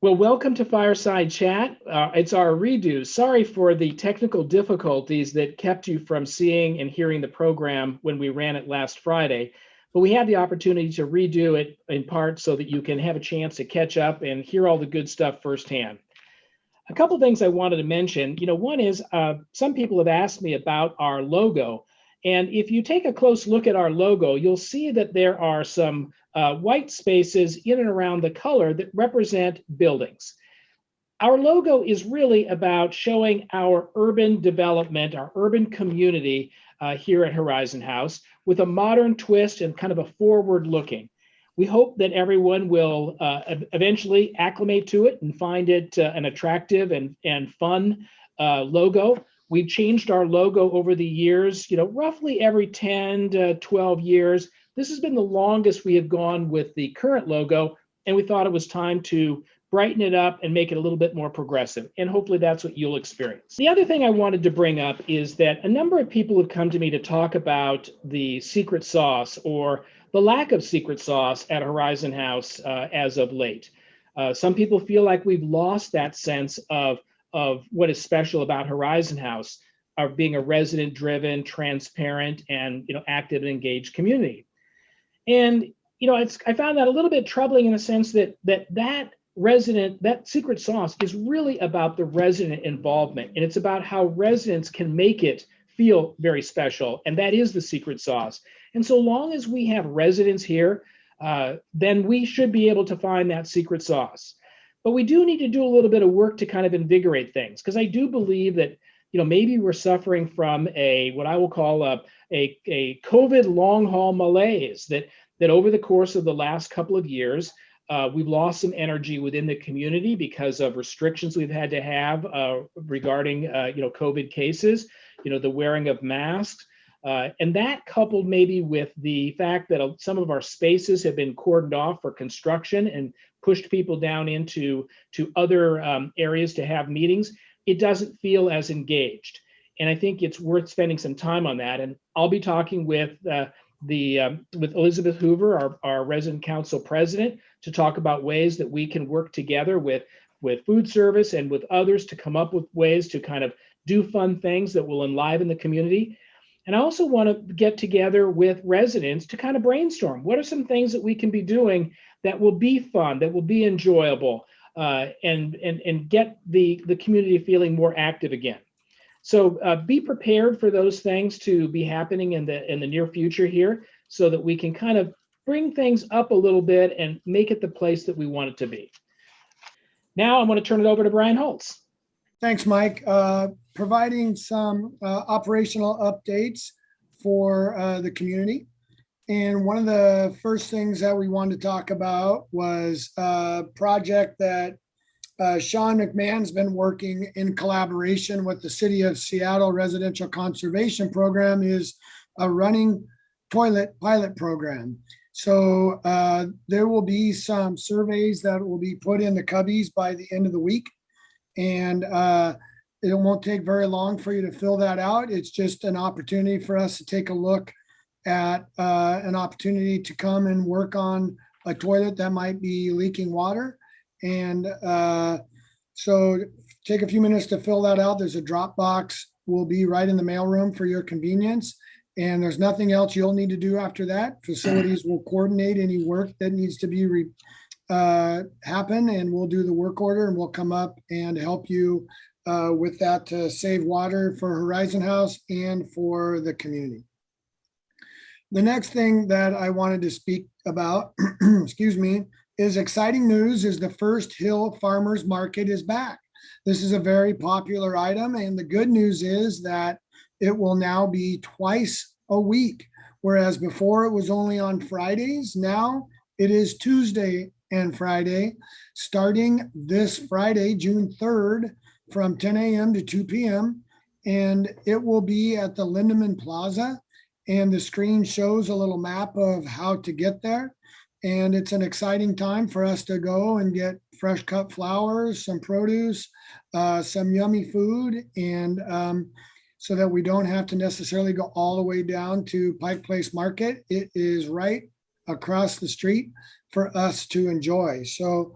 Well, welcome to Fireside Chat. It's our redo. Sorry for the technical difficulties that kept you from seeing and hearing the program when we ran it last Friday. But we had the opportunity to redo it in part so that you can have a chance to catch up and hear all the good stuff firsthand. A couple of things I wanted to mention. One is some people have asked me about our logo. And if you take a close look at our logo, you'll see that there are some white spaces in and around the color that represent buildings. Our logo is really about showing our urban development, our urban community here at Horizon House with a modern twist and kind of a forward looking. We hope that everyone will eventually acclimate to it and find it an attractive and fun logo. We've changed our logo over the years, roughly every 10 to 12 years. This has been the longest we have gone with the current logo, and we thought it was time to brighten it up and make it a little bit more progressive. And hopefully that's what you'll experience. The other thing I wanted to bring up is that a number of people have come to me to talk about the secret sauce or the lack of secret sauce at Horizon House as of late. Some people feel like we've lost that sense of what is special about Horizon House, of being a resident-driven, transparent, and active and engaged community. And I found that a little bit troubling in the sense that secret sauce is really about the resident involvement, and it's about how residents can make it feel very special, and that is the secret sauce. And so long as we have residents here, then we should be able to find that secret sauce. But we do need to do a little bit of work to kind of invigorate things, because I do believe that maybe we're suffering from what I will call a COVID long haul malaise, that over the course of the last couple of years, we've lost some energy within the community because of restrictions we've had to have regarding COVID cases, the wearing of masks. And that coupled maybe with the fact that some of our spaces have been cordoned off for construction and pushed people down into other areas to have meetings, it doesn't feel as engaged. And I think it's worth spending some time on that. And I'll be talking with Elizabeth Hoover, our resident council president, to talk about ways that we can work together with food service and with others to come up with ways to kind of do fun things that will enliven the community. And I also want to get together with residents to kind of brainstorm. What are some things that we can be doing that will be fun, that will be enjoyable, and get the community feeling more active again? So be prepared for those things to be happening in the near future here, so that we can kind of bring things up a little bit and make it the place that we want it to be. Now I'm going to turn it over to Brian Holtz. Thanks, Mike. Providing some operational updates for the community. And one of the first things that we wanted to talk about was a project that Sean McMahon's been working in collaboration with the City of Seattle Residential Conservation Program, is a running toilet pilot program. So there will be some surveys that will be put in the cubbies by the end of the week. And it won't take very long for you to fill that out. It's just an opportunity for us to take a look at an opportunity to come and work on a toilet that might be leaking water. And so take a few minutes to fill that out. There's a drop box, will be right in the mailroom for your convenience. And there's nothing else you'll need to do after that. Facilities will coordinate any work that needs to be happen, and we'll do the work order, and we'll come up and help you with that to save water for Horizon House and for the community. The next thing that I wanted to speak about, excuse me, is exciting news. Is the First Hill Farmers Market is back. This is a very popular item, and the good news is that it will now be twice a week, whereas before it was only on Fridays. Now it is Tuesday and Friday, starting this Friday, June 3rd, from 10 a.m. to 2 p.m. And it will be at the Lindemann Plaza. And the screen shows a little map of how to get there. And it's an exciting time for us to go and get fresh cut flowers, some produce, some yummy food, and so that we don't have to necessarily go all the way down to Pike Place Market. It is right across the street for us to enjoy. So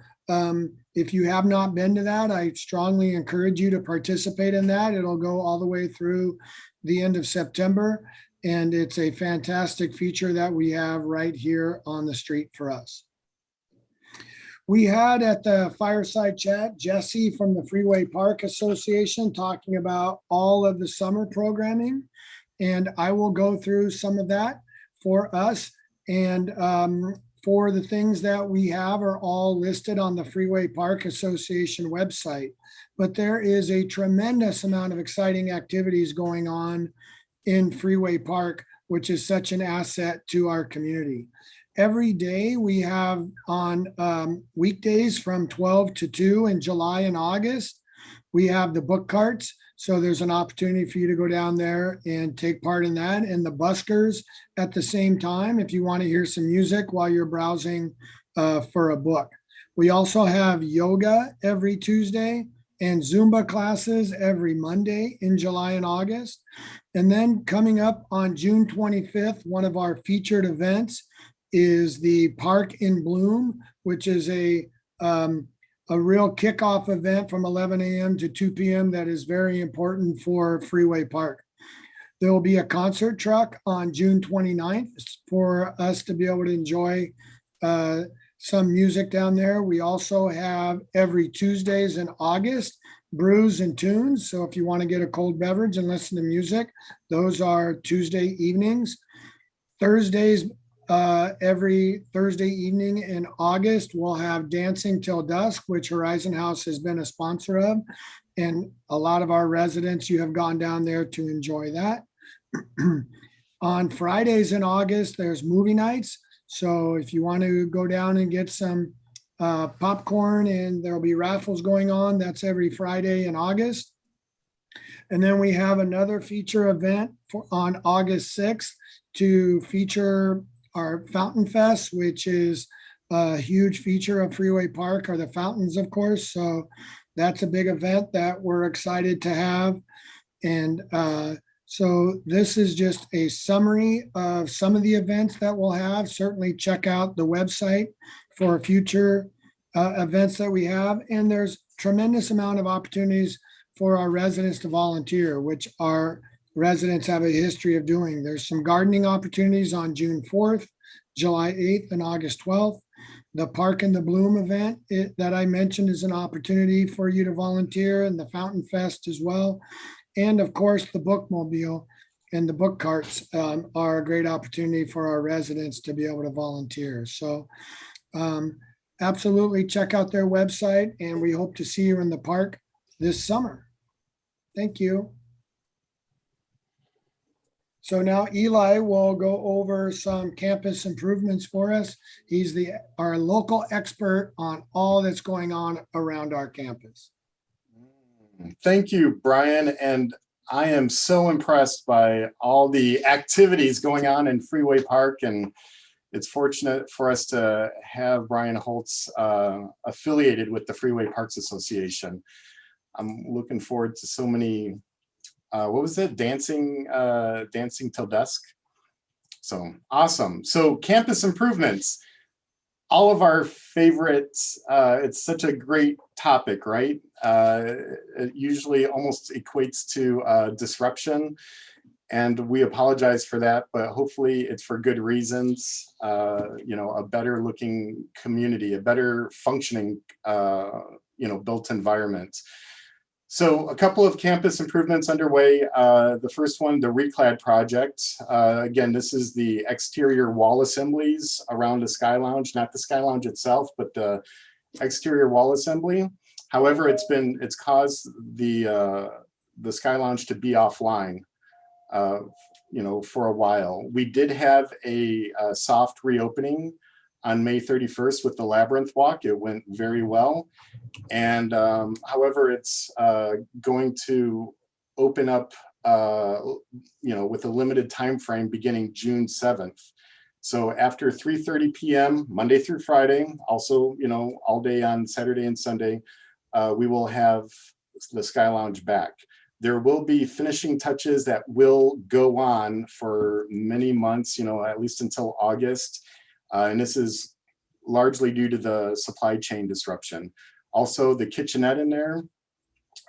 If you have not been to that, I strongly encourage you to participate in that. It'll go all the way through the end of September. And it's a fantastic feature that we have right here on the street for us. We had at the Fireside Chat, Jesse from the Freeway Park Association talking about all of the summer programming. And I will go through some of that for us. And for the things that we have are all listed on the Freeway Park Association website. But there is a tremendous amount of exciting activities going on in Freeway Park, which is such an asset to our community. Every day we have on weekdays from 12 to 2 in July and August, we have the book carts. So there's an opportunity for you to go down there and take part in that. And the buskers at the same time, if you want to hear some music while you're browsing for a book. We also have yoga every Tuesday and Zumba classes every Monday in July and August. And then coming up on June 25th, one of our featured events is the Park in Bloom, which is a real kickoff event from 11 a.m. to 2 p.m. that is very important for Freeway Park. There will be a concert truck on June 29th for us to be able to enjoy some music down there. We also have every Tuesdays in August, brews and tunes. So if you want to get a cold beverage and listen to music, those are Tuesday evenings. Thursdays, every Thursday evening in August, we'll have Dancing Till Dusk, which Horizon House has been a sponsor of. And a lot of our residents, you have gone down there to enjoy that. On Fridays in August, there's movie nights. So if you want to go down and get some popcorn, and there'll be raffles going on, that's every Friday in August. And then we have another feature event on August 6th to feature our Fountain Fest, which is a huge feature of Freeway Park, are the fountains, of course. So that's a big event that we're excited to have. And so this is just a summary of some of the events that we'll have. Certainly check out the website for future events that we have. And there's tremendous amount of opportunities for our residents to volunteer, which our residents have a history of doing. There's some gardening opportunities on June 4th, July 8th, and August 12th. The Park in the Bloom event that I mentioned is an opportunity for you to volunteer, and the Fountain Fest as well. And of course, the Bookmobile and the book carts are a great opportunity for our residents to be able to volunteer. So absolutely check out their website, and we hope to see you in the park this summer. Thank you. So now Eli will go over some campus improvements for us. He's our local expert on all that's going on around our campus. Thank you, Brian. And I am so impressed by all the activities going on in Freeway Park. And it's fortunate for us to have Brian Holtz affiliated with the Freeway Parks Association. I'm looking forward to so many, what was it? Dancing Till Dusk. So awesome. So campus improvements, all of our favorites. It's such a great topic, right? It usually almost equates to disruption, and we apologize for that, but hopefully it's for good reasons. A better looking community, a better functioning, built environment. So a couple of campus improvements underway. The first one, the Reclad project. Again, this is the exterior wall assemblies around the Sky Lounge, not the Sky Lounge itself, but the exterior wall assembly. However, it's caused the Sky Lounge to be offline, for a while. We did have a soft reopening on May 31st with the Labyrinth Walk. It went very well. And however, it's going to open up, with a limited time frame beginning June 7th. So after 3:30 p.m., Monday through Friday, also, all day on Saturday and Sunday, we will have the Sky Lounge back. There will be finishing touches that will go on for many months, at least until August. And this is largely due to the supply chain disruption. Also, the kitchenette in there,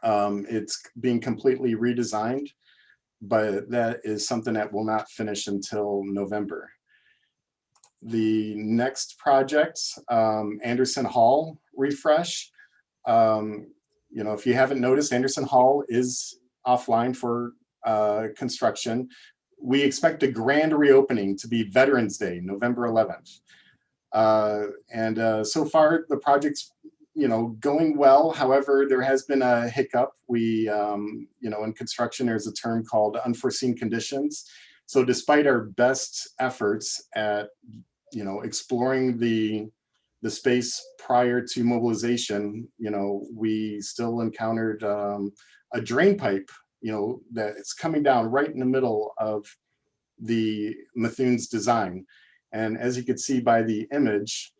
it's being completely redesigned, but that is something that will not finish until November. The next project, Anderson Hall refresh. If you haven't noticed, Anderson Hall is offline for construction. We expect a grand reopening to be Veterans Day, November 11th. So far the project's going well. However, there has been a hiccup. We in construction there's a term called unforeseen conditions. So despite our best efforts at exploring the space prior to mobilization, we still encountered a drain pipe that it's coming down right in the middle of the Methune's design. And as you can see by the image,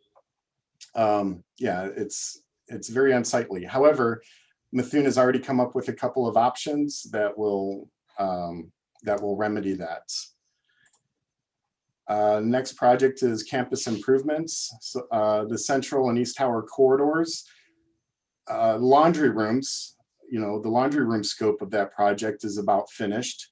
it's very unsightly. However, Methune has already come up with a couple of options that will remedy that. Next project is campus improvements. So, the Central and East Tower corridors, laundry rooms. The laundry room scope of that project is about finished.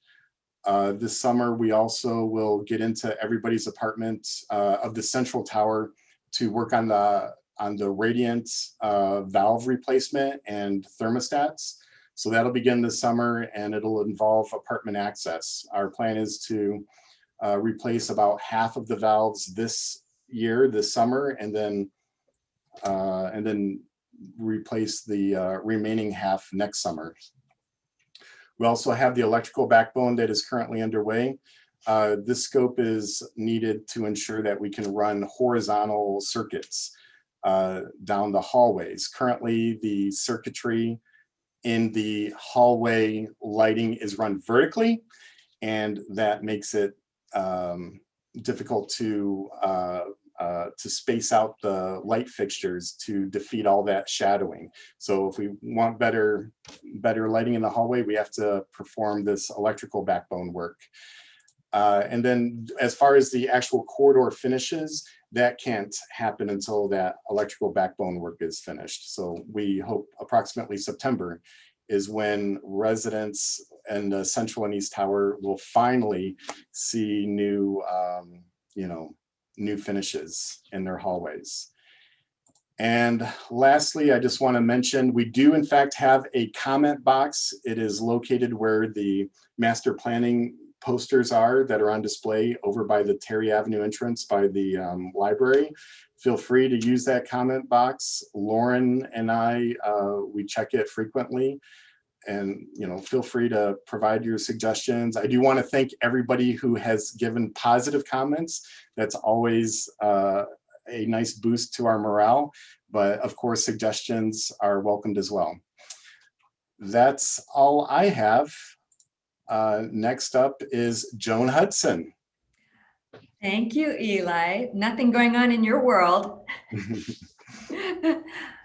This summer, we also will get into everybody's apartment of the Central Tower to work on the radiant valve replacement and thermostats. So that'll begin this summer, and it'll involve apartment access. Our plan is to replace about half of the valves this summer, and then replace the remaining half next summer. We also have the electrical backbone that is currently underway. This scope is needed to ensure that we can run horizontal circuits down the hallways. Currently, the circuitry in the hallway lighting is run vertically, and that makes it difficult to space out the light fixtures to defeat all that shadowing. So if we want better lighting in the hallway, we have to perform this electrical backbone work. And then as far as the actual corridor finishes, that can't happen until that electrical backbone work is finished. So we hope approximately September is when residents in the Central and East Tower will finally see new finishes in their hallways. And lastly, I just want to mention, we do in fact have a comment box. It is located where the master planning posters are that are on display over by the Terry Avenue entrance by the library. Feel free to use that comment box. Lauren and I, we check it frequently. And feel free to provide your suggestions. I do want to thank everybody who has given positive comments. That's always a nice boost to our morale. But of course, suggestions are welcomed as well. That's all I have. Next up is Joan Hudson. Thank you, Eli. Nothing going on in your world.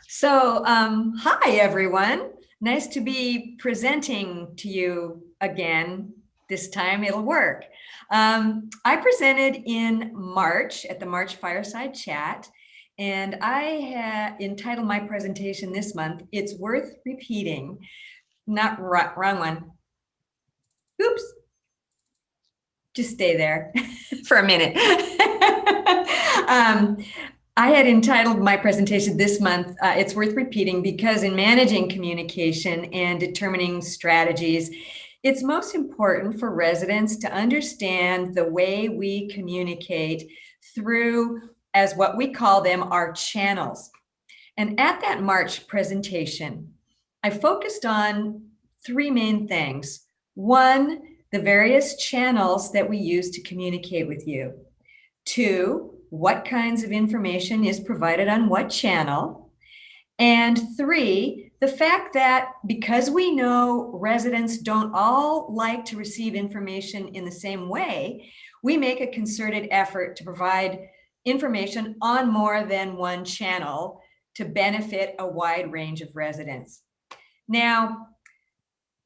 So, hi, everyone. Nice to be presenting to you again. This time it'll work. I presented in March at the March Fireside Chat, and I entitled my presentation this month, "It's Worth Repeating." Not wrong one. Oops. Just stay there for a minute. I had entitled my presentation this month, "It's Worth Repeating," because in managing communication and determining strategies, it's most important for residents to understand the way we communicate through, as what we call them, our channels. And at that March presentation, I focused on three main things. One, the various channels that we use to communicate with you. Two, what kinds of information is provided on what channel. And three, the fact that because we know residents don't all like to receive information in the same way, we make a concerted effort to provide information on more than one channel to benefit a wide range of residents. Now,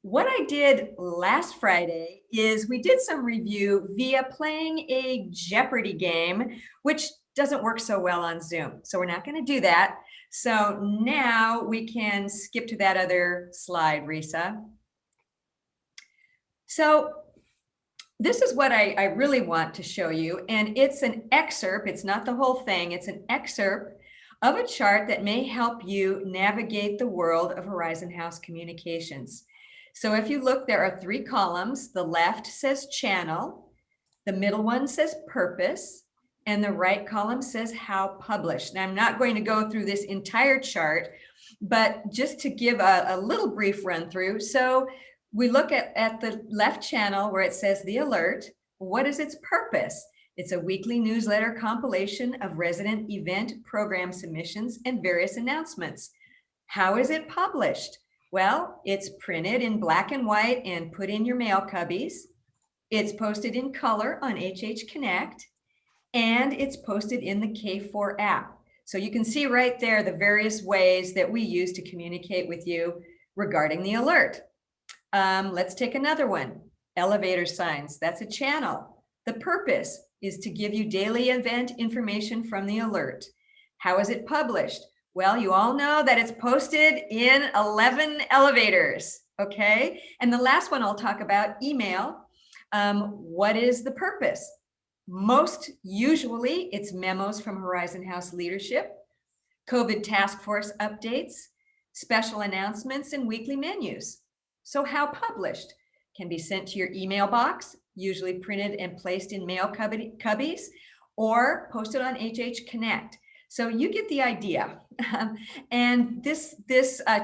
what I did last Friday is we did some review via playing a Jeopardy game, which doesn't work so well on Zoom. So we're not going to do that. So now we can skip to that other slide, Risa. So this is what I really want to show you. And it's an excerpt. It's not the whole thing. It's an excerpt of a chart that may help you navigate the world of Horizon House communications. So if you look, there are 3 columns. The left says channel, the middle one says purpose, and the right column says how published. Now, I'm not going to go through this entire chart, but just to give a little brief run through. So we look at the left channel where it says the alert. What is its purpose? It's a weekly newsletter compilation of resident event program submissions and various announcements. How is it published? Well, it's printed in black and white and put in your mail cubbies. It's posted in color on HH Connect, and it's posted in the K4 app. So you can see right there the various ways that we use to communicate with you regarding the alert. Let's take another one. Elevator signs, that's a channel. The purpose is to give you daily event information from the alert. How is it published? Well, you all know that it's posted in 11 elevators, okay? And the last one I'll talk about, email. What is the purpose? Most usually it's memos from Horizon House leadership, COVID task force updates, special announcements, and weekly menus. So how published? Can be sent to your email box, usually printed and placed in mail cubbies, or posted on HH Connect. So you get the idea. And this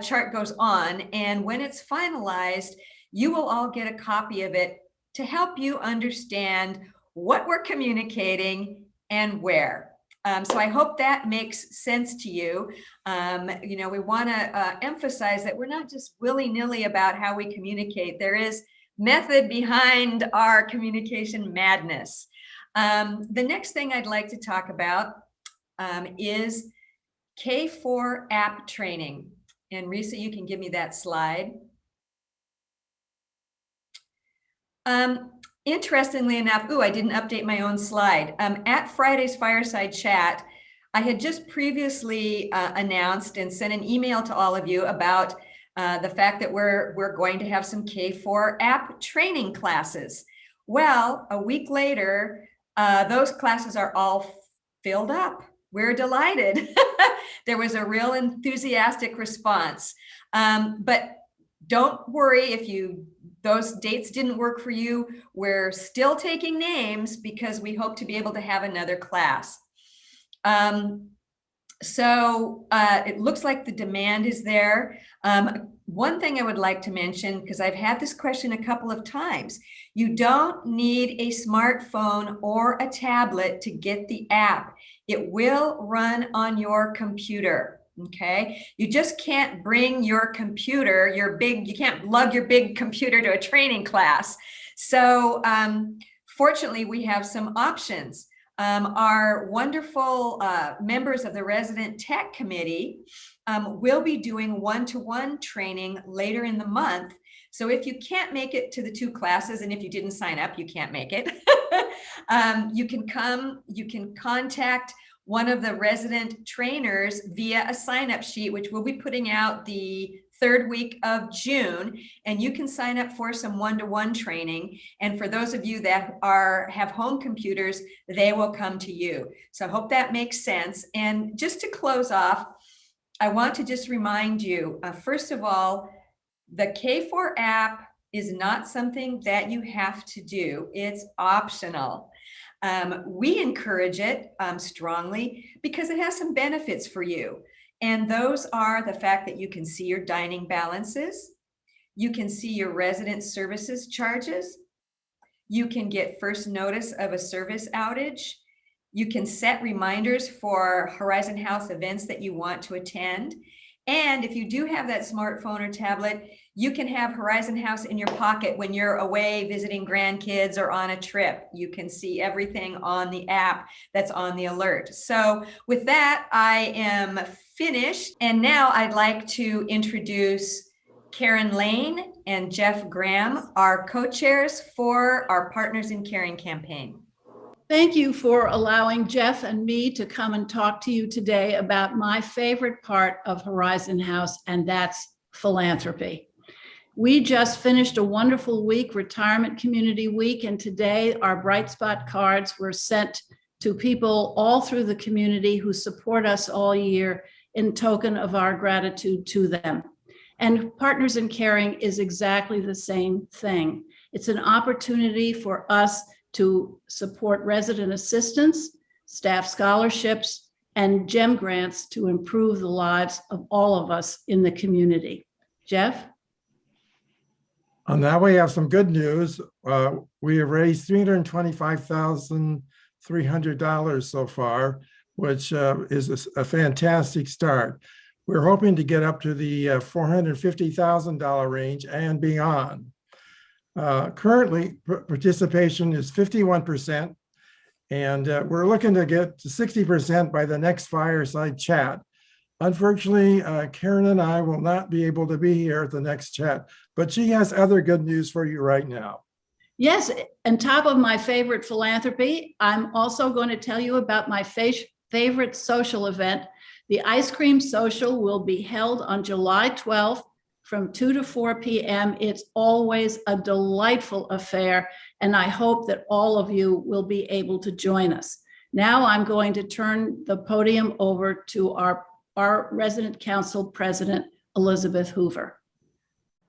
chart goes on, and when it's finalized, you will all get a copy of it to help you understand what we're communicating and where. So I hope that makes sense to you. We want to emphasize that we're not just willy-nilly about how we communicate. There is method behind our communication madness. The next thing I'd like to talk about is K4 app training. And Risa, you can give me that slide. Interestingly enough, I didn't update my own slide. At Friday's Fireside Chat, I had just previously announced and sent an email to all of you about the fact that we're going to have some K4 app training classes. Well, a week later, those classes are all filled up. We're delighted. There was a real enthusiastic response. But don't worry if those dates didn't work for you. We're still taking names because we hope to be able to have another class. So it looks like the demand is there. One thing I would like to mention, because I've had this question a couple of times, you don't need a smartphone or a tablet to get the app. It will run on your computer. Okay, you just can't bring your computer, you can't lug your big computer to a training class. So fortunately, we have some options. Our wonderful members of the Resident Tech Committee will be doing one-to-one training later in the month. So if you can't make it to the 2 classes, and if you didn't sign up, you can't make it, you can contact one of the resident trainers via a sign-up sheet, which we'll be putting out the 3rd week of June, and you can sign up for some one-to-one training. And for those of you that have home computers, they will come to you. So I hope that makes sense. And just to close off, I want to just remind you, first of all, the K4 app is not something that you have to do. It's optional. We encourage it strongly because it has some benefits for you. And those are the fact that you can see your dining balances, you can see your resident services charges, you can get first notice of a service outage, you can set reminders for Horizon House events that you want to attend. And if you do have that smartphone or tablet, you can have Horizon House in your pocket when you're away visiting grandkids or on a trip. You can see everything on the app that's on the alert. So with that, I am finished. And now I'd like to introduce Karen Lane and Jeff Graham, our co-chairs for our Partners in Caring campaign. Thank you for allowing Jeff and me to come and talk to you today about my favorite part of Horizon House, and that's philanthropy. We just finished a wonderful week, Retirement Community Week, and today our Bright Spot cards were sent to people all through the community who support us all year in token of our gratitude to them. And Partners in Caring is exactly the same thing. It's an opportunity for us to support resident assistance, staff scholarships, and GEM grants to improve the lives of all of us in the community. Jeff? Now we have some good news. We have raised $325,300 so far, which is a fantastic start. We're hoping to get up to the $450,000 range and beyond. Currently, participation is 51%, and we're looking to get to 60% by the next Fireside chat. Unfortunately, Karen and I will not be able to be here at the next chat, but she has other good news for you right now. Yes, on top of my favorite philanthropy, I'm also going to tell you about my favorite social event. The Ice Cream Social will be held on July 12th from 2 to 4 p.m. It's always a delightful affair, and I hope that all of you will be able to join us. Now I'm going to turn the podium over to our Resident Council President, Elizabeth Hoover.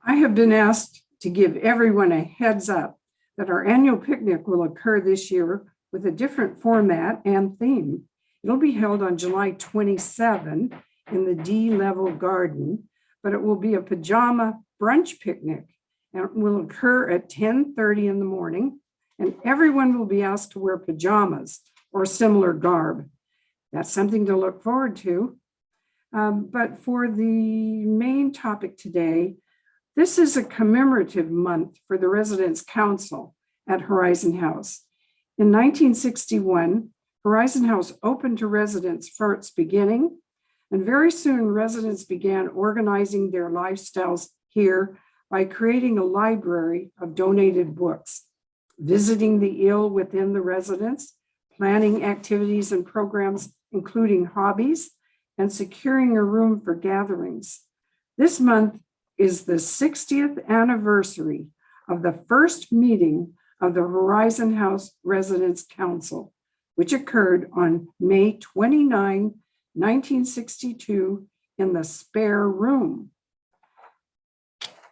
I have been asked to give everyone a heads up that our annual picnic will occur this year with a different format and theme. It'll be held on July 27 in the D-level garden, but it will be a pajama brunch picnic, and it will occur at 10:30 in the morning, and everyone will be asked to wear pajamas or similar garb. That's something to look forward to. But for the main topic today, this is a commemorative month for the Residents Council at Horizon House. In 1961, Horizon House opened to residents for its beginning, and very soon residents began organizing their lifestyles here by creating a library of donated books, visiting the ill within the residents, planning activities and programs, including hobbies, and securing a room for gatherings. This month is the 60th anniversary of the first meeting of the Horizon House Residents Council, which occurred on May 29, 1962 in the spare room.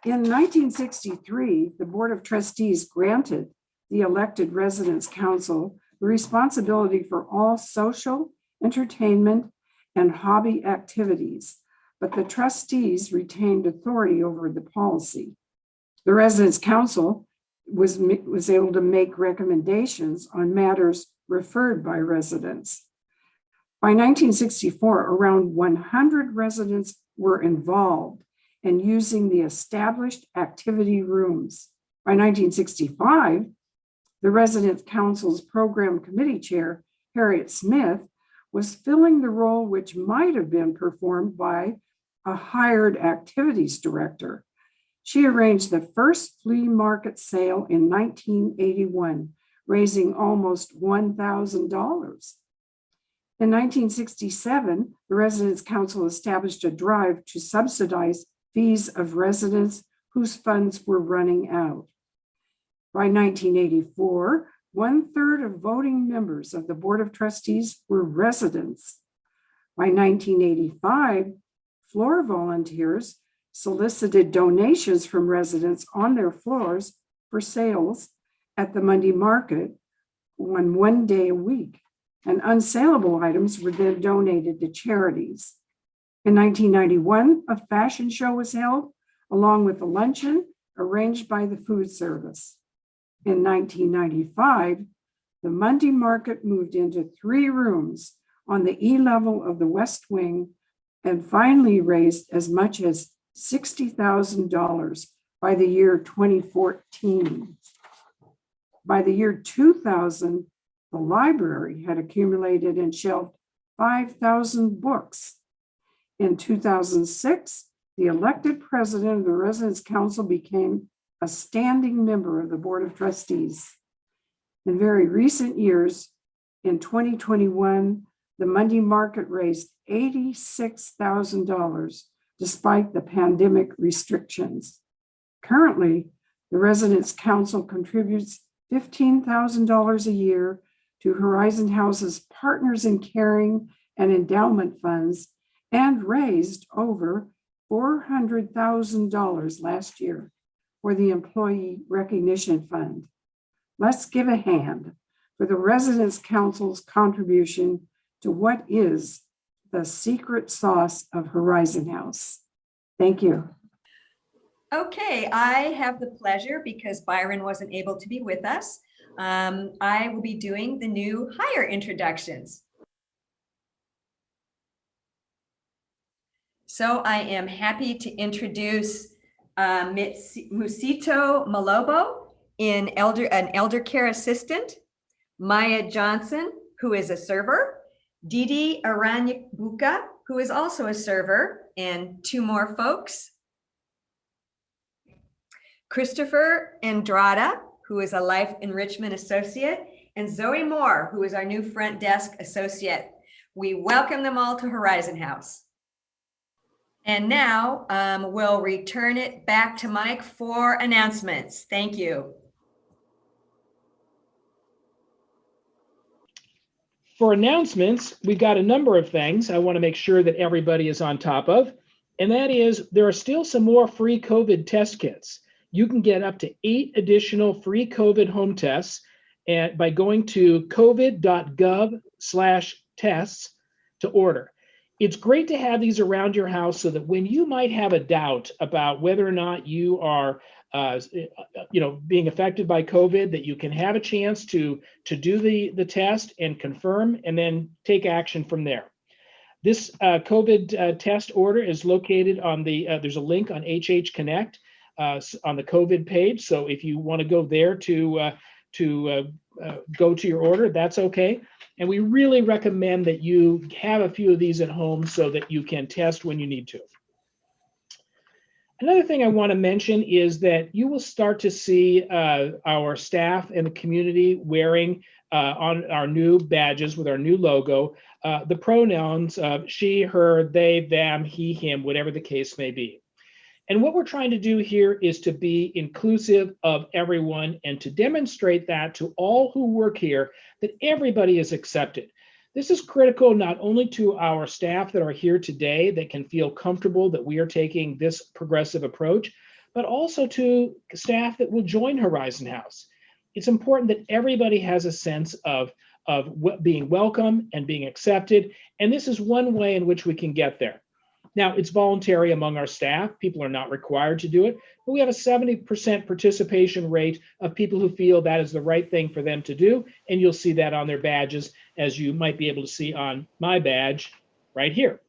In 1963, the Board of Trustees granted the elected Residents Council the responsibility for all social, entertainment, and hobby activities, but the trustees retained authority over the policy. The Residents Council was able to make recommendations on matters referred by residents. By 1964, around 100 residents were involved in using the established activity rooms. By 1965, the Residents Council's program committee chair, Harriet Smith, was filling the role which might have been performed by a hired activities director. She arranged the first flea market sale in 1981, raising almost $1,000. In 1967, the Residents Council established a drive to subsidize fees of residents whose funds were running out. By 1984, 1/3 of voting members of the Board of Trustees were residents. By 1985, floor volunteers solicited donations from residents on their floors for sales at the Monday market on 1 day a week, and unsaleable items were then donated to charities. In 1991, a fashion show was held along with a luncheon arranged by the food service. In 1995, the Monday market moved into 3 rooms on the E level of the West Wing and finally raised as much as $60,000 by the year 2014. By the year 2000, the library had accumulated and shelved 5,000 books. In 2006, the elected president of the Residents Council became a standing member of the Board of Trustees. In very recent years, In 2021, the Monday market raised $86,000 despite the pandemic restrictions. Currently, the Residents Council contributes $15,000 a year to Horizon House's Partners in Caring and endowment funds and raised over $400,000 last year for the Employee Recognition Fund. Let's give a hand for the Residents Council's contribution to what is the secret sauce of Horizon House. Thank you. Okay, I have the pleasure, because Byron wasn't able to be with us, I will be doing the new hire introductions. So I am happy to introduce Musito Malobo, an elder care assistant, Maya Johnson, who is a server, Didi Aranyabuka, who is also a server, and two more folks, Christopher Andrada, who is a life enrichment associate, and Zoe Moore, who is our new front desk associate. We welcome them all to Horizon House. And now we'll return it back to Mike for announcements. Thank you. For announcements, we've got a number of things I want to make sure that everybody is on top of. And that is, there are still some more free COVID test kits. You can get up to 8 additional free COVID home tests by going to covid.gov/tests to order. It's great to have these around your house so that when you might have a doubt about whether or not you are being affected by COVID, that you can have a chance to do the test and confirm and then take action from there. This COVID test order is located on there's a link on HH Connect on the COVID page. So if you want to go there to go to your order, that's okay. And we really recommend that you have a few of these at home so that you can test when you need to. Another thing I want to mention is that you will start to see our staff and the community wearing on our new badges with our new logo, the pronouns she, her, they, them, he, him, whatever the case may be. And what we're trying to do here is to be inclusive of everyone and to demonstrate that to all who work here, that everybody is accepted. This is critical not only to our staff that are here today that can feel comfortable that we are taking this progressive approach, but also to staff that will join Horizon House. It's important that everybody has a sense of being welcome and being accepted. And this is one way in which we can get there. Now, it's voluntary among our staff. People are not required to do it, but we have a 70% participation rate of people who feel that is the right thing for them to do. And you'll see that on their badges, as you might be able to see on my badge right here.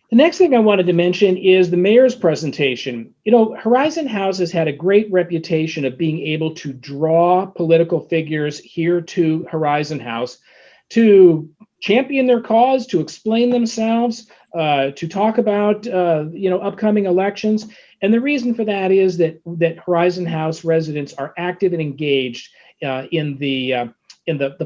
The next thing I wanted to mention is the mayor's presentation. You know, Horizon House has had a great reputation of being able to draw political figures here to Horizon House to champion their cause, to explain themselves, to talk about upcoming elections. And the reason for that is that Horizon House residents are active and engaged in the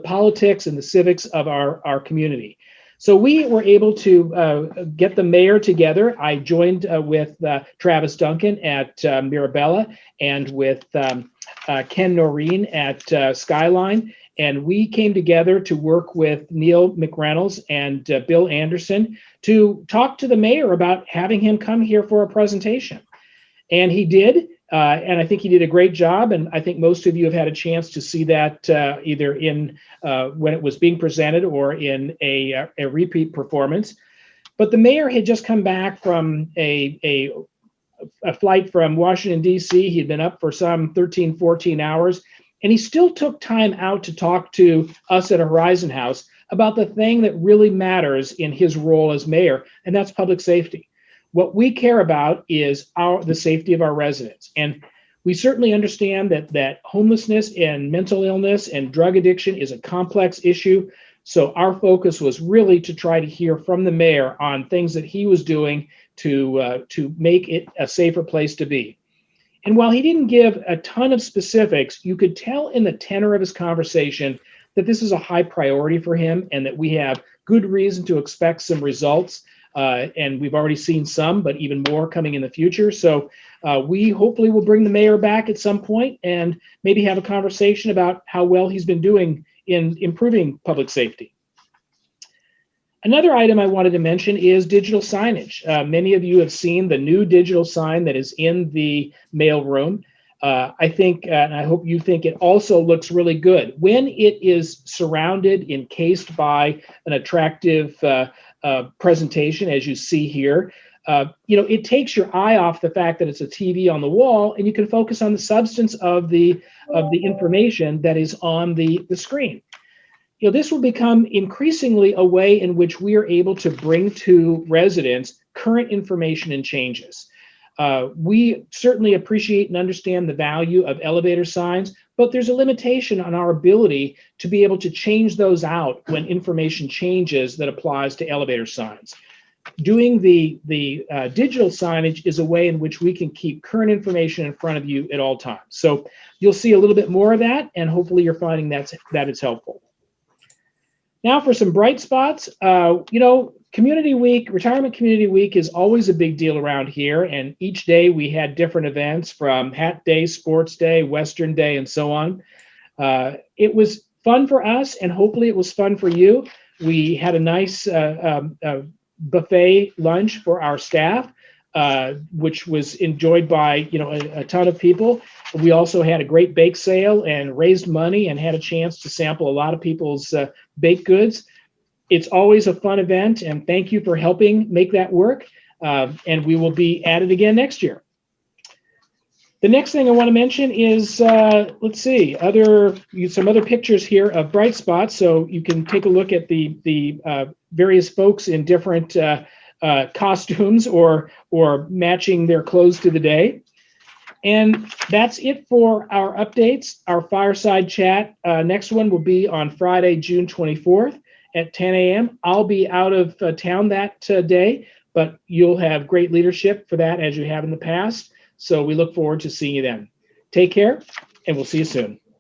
politics and the civics of our community. So we were able to get the mayor together. I joined with Travis Duncan at Mirabella and with Ken Noreen at Skyline. And we came together to work with Neil McReynolds and Bill Anderson to talk to the mayor about having him come here for a presentation. And he did, and I think he did a great job. And I think most of you have had a chance to see that either in when it was being presented or in a repeat performance. But the mayor had just come back from a flight from Washington, D.C. He'd been up for some 13, 14 hours. And he still took time out to talk to us at Horizon House about the thing that really matters in his role as mayor, and that's public safety. What we care about is the safety of our residents. And we certainly understand that homelessness and mental illness and drug addiction is a complex issue. So our focus was really to try to hear from the mayor on things that he was doing to make it a safer place to be. And while he didn't give a ton of specifics, you could tell in the tenor of his conversation that this is a high priority for him and that we have good reason to expect some results. And we've already seen some, but even more coming in the future. So we hopefully will bring the mayor back at some point and maybe have a conversation about how well he's been doing in improving public safety. Another item I wanted to mention is digital signage. Many of you have seen the new digital sign that is in the mailroom. I think, and I hope you think, it also looks really good. When it is surrounded, encased by an attractive presentation, as you see here, it takes your eye off the fact that it's a TV on the wall, and you can focus on the substance of the information that is on the screen. This will become increasingly a way in which we are able to bring to residents current information and changes. We certainly appreciate and understand the value of elevator signs, but there's a limitation on our ability to be able to change those out when information changes that applies to elevator signs. Doing the digital signage is a way in which we can keep current information in front of you at all times. So you'll see a little bit more of that, and hopefully you're finding that it's helpful. Now for some bright spots. Community Week, Retirement Community Week is always a big deal around here. And each day we had different events, from Hat Day, Sports Day, Western Day, and so on. It was fun for us, and hopefully it was fun for you. We had a nice buffet lunch for our staff, which was enjoyed by a ton of people. We also had a great bake sale and raised money and had a chance to sample a lot of people's baked goods. It's always a fun event, and thank you for helping make that work. And we will be at it again next year. The next thing I want to mention is, let's see, some other pictures here of bright spots, so you can take a look at the various folks in different costumes or matching their clothes to the day. And that's it for our updates, our fireside chat. Next one will be on Friday, June 24th at 10 a.m. I'll be out of town that day, but you'll have great leadership for that, as you have in the past. So we look forward to seeing you then. Take care, and we'll see you soon.